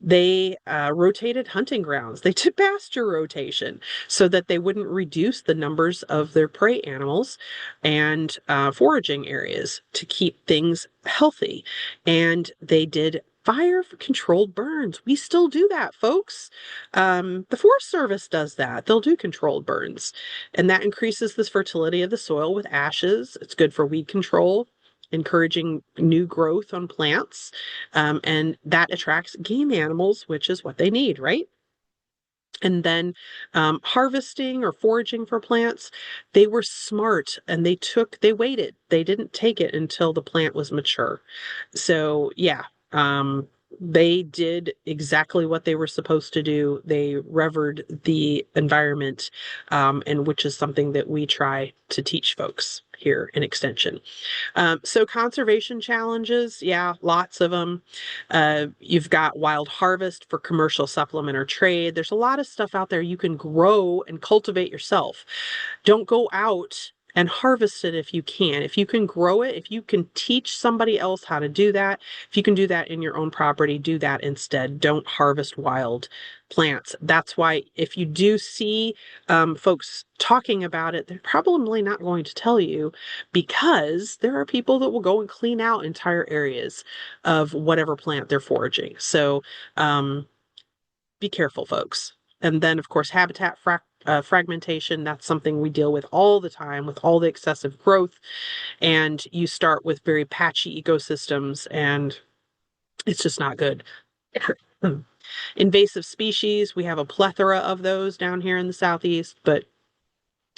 They rotated hunting grounds. They did pasture rotation so that they wouldn't reduce the numbers of their prey animals and foraging areas to keep things healthy. And they did fire controlled burns. We still do that, folks. The Forest Service does that. They'll do controlled burns, and that increases the fertility of the soil with ashes. It's good for weed control, encouraging new growth on plants, and that attracts game animals, which is what they need, right? And then harvesting or foraging for plants, they were smart and they waited. They didn't take it until the plant was mature. So, yeah, they did exactly what they were supposed to do. They revered the environment, and which is something that we try to teach folks here in Extension. So conservation challenges, yeah, lots of them. You've got wild harvest for commercial supplement or trade. There's a lot of stuff out there you can grow and cultivate yourself. Don't go out and harvest it if you can. If you can grow it, if you can teach somebody else how to do that, if you can do that in your own property, do that instead. Don't harvest wild plants. That's why if you do see folks talking about it, they're probably not going to tell you, because there are people that will go and clean out entire areas of whatever plant they're foraging. So be careful, folks. And then, of course, habitat fragmentation. That's something we deal with all the time with all the excessive growth. And you start with very patchy ecosystems, and it's just not good. Invasive species, we have a plethora of those down here in the Southeast, but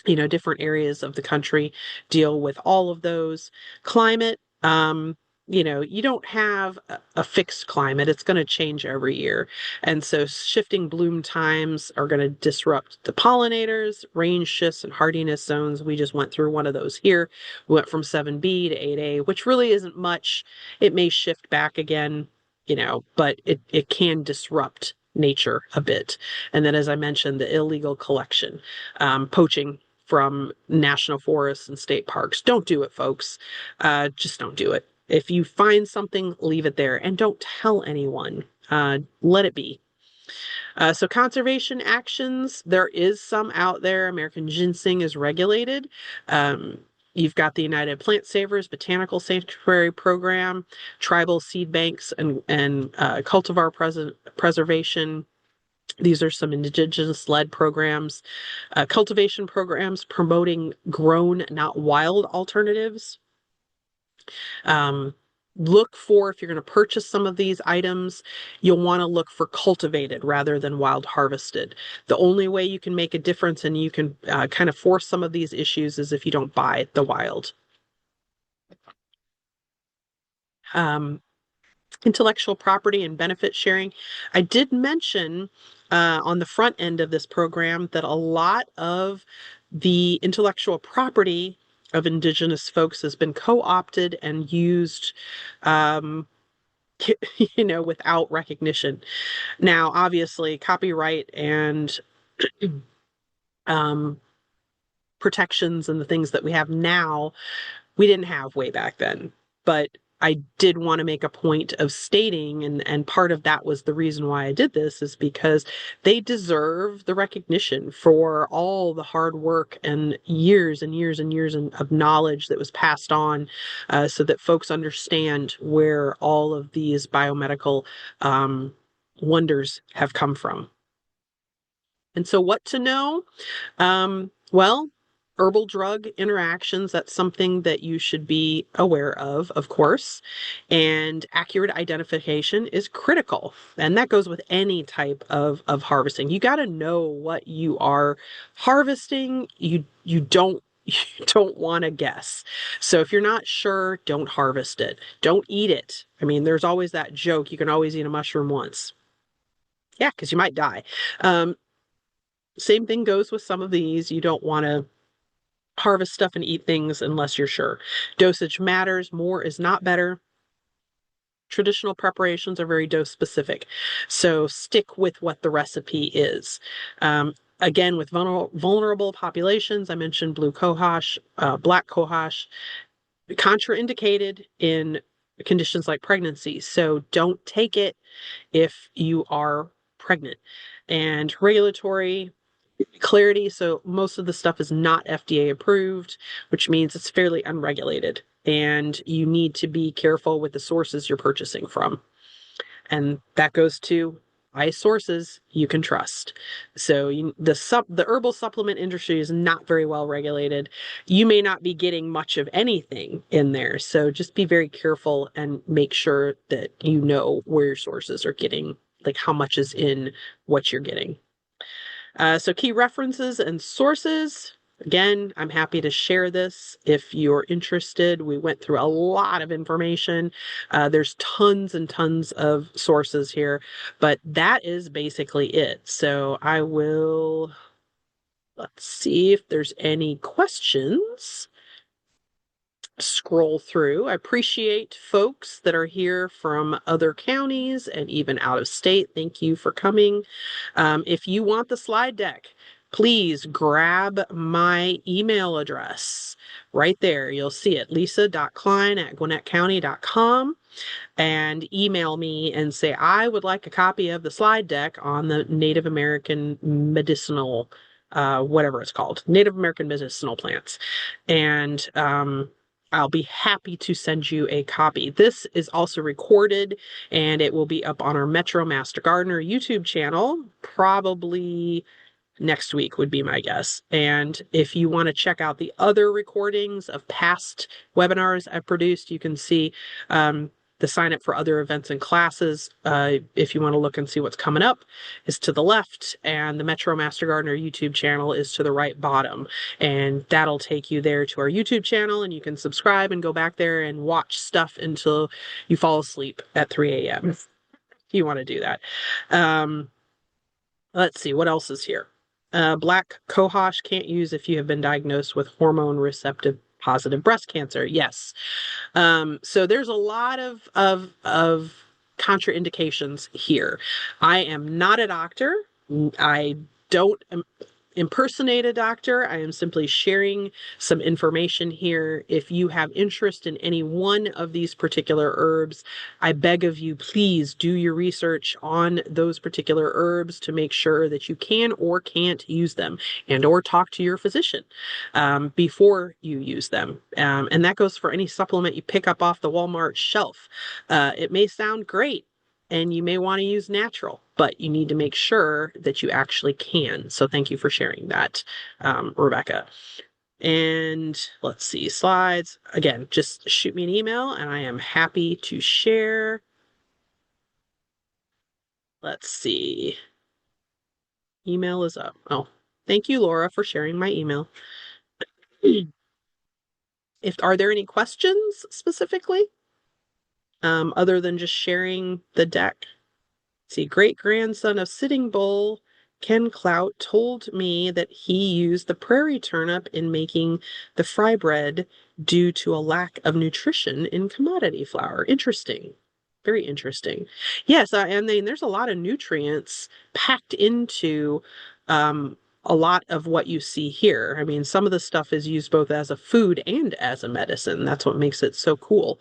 different areas of the country deal with all of those. Climate, you don't have a fixed climate. It's going to change every year. And so shifting bloom times are going to disrupt the pollinators, range shifts, and hardiness zones. We just went through one of those here. We went from 7B to 8A, which really isn't much. It may shift back again, but it can disrupt nature a bit. And then, as I mentioned, the illegal collection, poaching from national forests and state parks. Don't do it, folks. Just don't do it. If you find something, leave it there and don't tell anyone. Let it be. So conservation actions, there is some out there. American ginseng is regulated. You've got the United Plant Savers Botanical Sanctuary Program, tribal seed banks, and cultivar preservation. These are some indigenous-led programs, cultivation programs promoting grown, not wild alternatives. Look for, if you're going to purchase some of these items, you'll want to look for cultivated rather than wild harvested. The only way you can make a difference and you can kind of force some of these issues is if you don't buy the wild. Intellectual property and benefit sharing. I did mention on the front end of this program that a lot of the intellectual property of Indigenous folks has been co-opted and used, without recognition. Now, obviously, copyright and protections and the things that we have now, we didn't have way back then. But I did want to make a point of stating, and part of that was the reason why I did this, is because they deserve the recognition for all the hard work and years and years and years of knowledge that was passed on, so that folks understand where all of these biomedical wonders have come from. And so what to know? Well, herbal drug interactions, that's something that you should be aware of course. And accurate identification is critical. And that goes with any type of harvesting. You got to know what you are harvesting. You don't want to guess. So if you're not sure, don't harvest it. Don't eat it. I mean, there's always that joke, you can always eat a mushroom once. Yeah, because you might die. Same thing goes with some of these. You don't want to harvest stuff and eat things unless you're sure. Dosage matters. More is not better. Traditional preparations are very dose specific. So stick with what the recipe is. Again, with vulnerable populations, I mentioned blue cohosh, black cohosh, contraindicated in conditions like pregnancy. So don't take it if you are pregnant. And regulatory clarity. So most of the stuff is not FDA approved, which means it's fairly unregulated. And you need to be careful with the sources you're purchasing from. And that goes to sources you can trust. So the herbal supplement industry is not very well regulated. You may not be getting much of anything in there. So just be very careful and make sure that you know where your sources are getting, like how much is in what you're getting. So key references and sources. Again, I'm happy to share this if you're interested. We went through a lot of information. There's tons and tons of sources here, but that is basically it. So let's see if there's any questions. Scroll through. I appreciate folks that are here from other counties and even out of state. Thank you for coming. If you want the slide deck, please grab my email address right there. You'll see it, lisa.klein@gwinnettcounty.com, and email me and say, I would like a copy of the slide deck on the Native American medicinal, whatever it's called, Native American medicinal plants. And I'll be happy to send you a copy. This is also recorded and it will be up on our Metro Master Gardener YouTube channel, probably next week would be my guess. And if you want to check out the other recordings of past webinars I've produced, you can see the sign up for other events and classes. If you want to look and see what's coming up, is to the left, and the Metro Master Gardener YouTube channel is to the right bottom. And that'll take you there to our YouTube channel, and you can subscribe and go back there and watch stuff until you fall asleep at 3 a.m. if you want to do that. Let's see, what else is here? Black cohosh can't use if you have been diagnosed with hormone receptive positive breast cancer. Yes. So there's a lot of contraindications here. I am not a doctor. I don't impersonate a doctor. I am simply sharing some information here. If you have interest in any one of these particular herbs, I beg of you, please do your research on those particular herbs to make sure that you can or can't use them, and or talk to your physician before you use them. And that goes for any supplement you pick up off the Walmart shelf. It may sound great, and you may want to use natural, but you need to make sure that you actually can. So thank you for sharing that, Rebecca. And let's see, slides. Again, just shoot me an email and I am happy to share. Let's see. Email is up. Oh, thank you, Laura, for sharing my email. Are there any questions specifically, other than just sharing the deck? See, great-grandson of Sitting Bull, Ken Clout, told me that he used the prairie turnip in making the fry bread due to a lack of nutrition in commodity flour. Interesting. Very interesting. Yes, and then there's a lot of nutrients packed into a lot of what you see here. I mean, some of the stuff is used both as a food and as a medicine. That's what makes it so cool.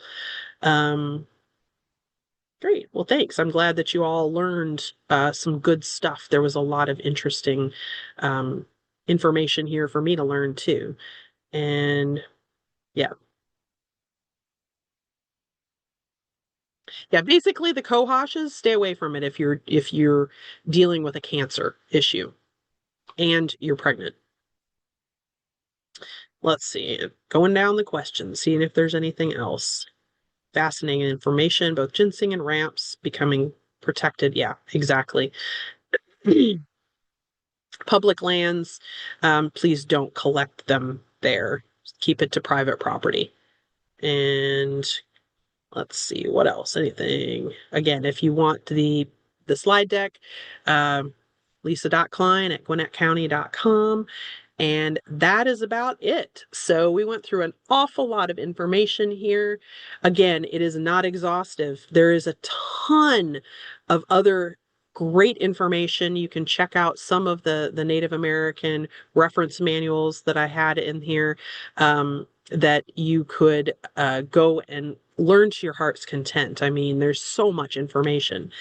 Great. Well, thanks. I'm glad that you all learned some good stuff. There was a lot of interesting information here for me to learn too. And yeah. Yeah, basically the cohoshes, stay away from it if you're dealing with a cancer issue and you're pregnant. Let's see. Going down the questions, seeing if there's anything else. Fascinating information, both ginseng and ramps becoming protected. Yeah, exactly. Public lands, please don't collect them there. Keep it to private property. And let's see, what else? Anything? Again, if you want the slide deck, Lisa.Klein at GwinnettCounty.com. And that is about it. So we went through an awful lot of information here. Again, it is not exhaustive. There is a ton of other great information. You can check out some of the Native American reference manuals that I had in here, that you could go and learn to your heart's content. I mean, there's so much information.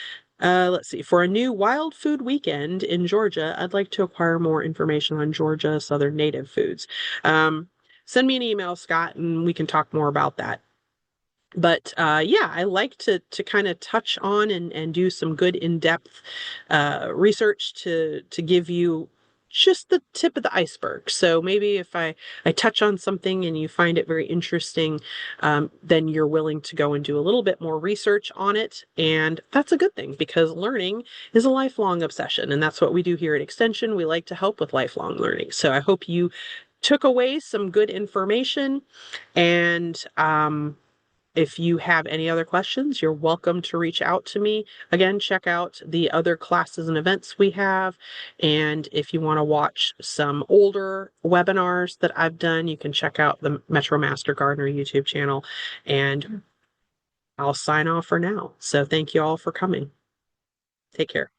Let's see. For a new wild food weekend in Georgia, I'd like to acquire more information on Georgia Southern native foods. Send me an email, Scott, and we can talk more about that. But yeah, I like to kind of touch on and do some good in-depth research to give you just the tip of the iceberg. So maybe if I touch on something and you find it very interesting, then you're willing to go and do a little bit more research on it. And that's a good thing, because learning is a lifelong obsession. And that's what we do here at Extension. We like to help with lifelong learning. So I hope you took away some good information. And if you have any other questions, you're welcome to reach out to me. Again, check out the other classes and events we have. And if you want to watch some older webinars that I've done, you can check out the Metro Master Gardener YouTube channel. And I'll sign off for now. So thank you all for coming. Take care.